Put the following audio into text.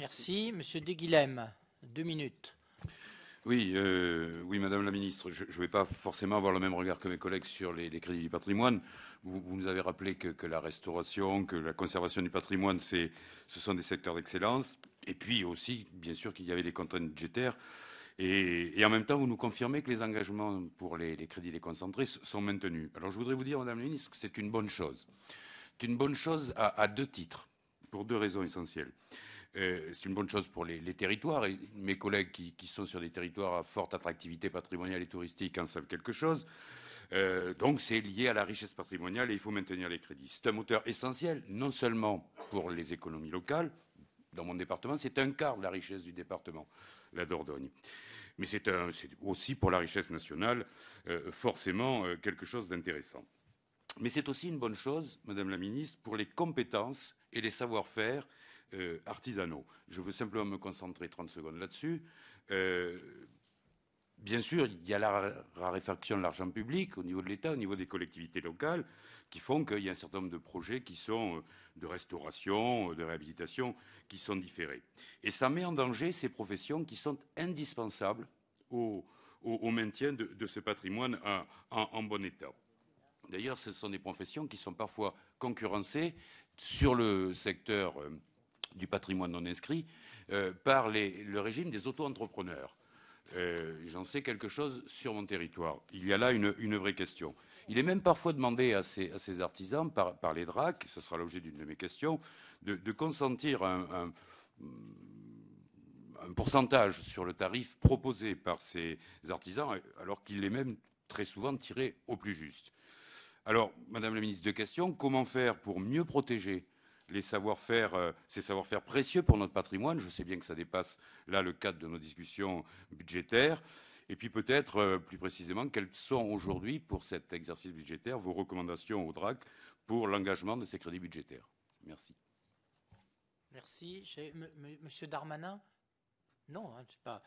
Merci. Monsieur De Guilhem, 2 minutes. Oui, oui, Madame la Ministre, je ne vais pas forcément avoir le même regard que mes collègues sur les crédits du patrimoine. Vous nous avez rappelé que la restauration, que la conservation du patrimoine, ce sont des secteurs d'excellence. Et puis aussi, bien sûr, qu'il y avait des contraintes budgétaires. Et en même temps, vous nous confirmez que les engagements pour les crédits déconcentrés sont maintenus. Alors je voudrais vous dire, Madame la Ministre, que c'est une bonne chose. C'est une bonne chose à 2 titres, pour 2 raisons essentielles. C'est une bonne chose pour les territoires, et mes collègues qui sont sur des territoires à forte attractivité patrimoniale et touristique en savent quelque chose. Donc c'est lié à la richesse patrimoniale et il faut maintenir les crédits. C'est un moteur essentiel, non seulement pour les économies locales. Dans mon département, c'est un quart de la richesse du département, la Dordogne. Mais c'est aussi pour la richesse nationale, forcément quelque chose d'intéressant. Mais c'est aussi une bonne chose, Madame la Ministre, pour les compétences et les savoir-faire artisanaux. Je veux simplement me concentrer 30 secondes là-dessus. Bien sûr, il y a la raréfaction de l'argent public au niveau de l'État, au niveau des collectivités locales, qui font qu'il y a un certain nombre de projets qui sont de restauration, de réhabilitation, qui sont différés. Et ça met en danger ces professions qui sont indispensables au maintien de ce patrimoine en bon état. D'ailleurs, ce sont des professions qui sont parfois concurrencées sur le secteur du patrimoine non inscrit par le régime des auto-entrepreneurs. J'en sais quelque chose sur mon territoire. Il y a là une vraie question. Il est même parfois demandé à ces artisans, par les DRAC, ce sera l'objet d'une de mes questions, de consentir un pourcentage sur le tarif proposé par ces artisans, alors qu'il est même très souvent tiré au plus juste. Alors, Madame la Ministre, 2 questions. Comment faire pour mieux protéger les savoir-faire, ces savoir-faire précieux pour notre patrimoine? Je sais bien que ça dépasse là le cadre de nos discussions budgétaires. Et puis peut-être plus précisément, quelles sont aujourd'hui, pour cet exercice budgétaire, vos recommandations au DRAC pour l'engagement de ces crédits budgétaires? Merci. Merci. Monsieur Darmanin? Non, hein, pas.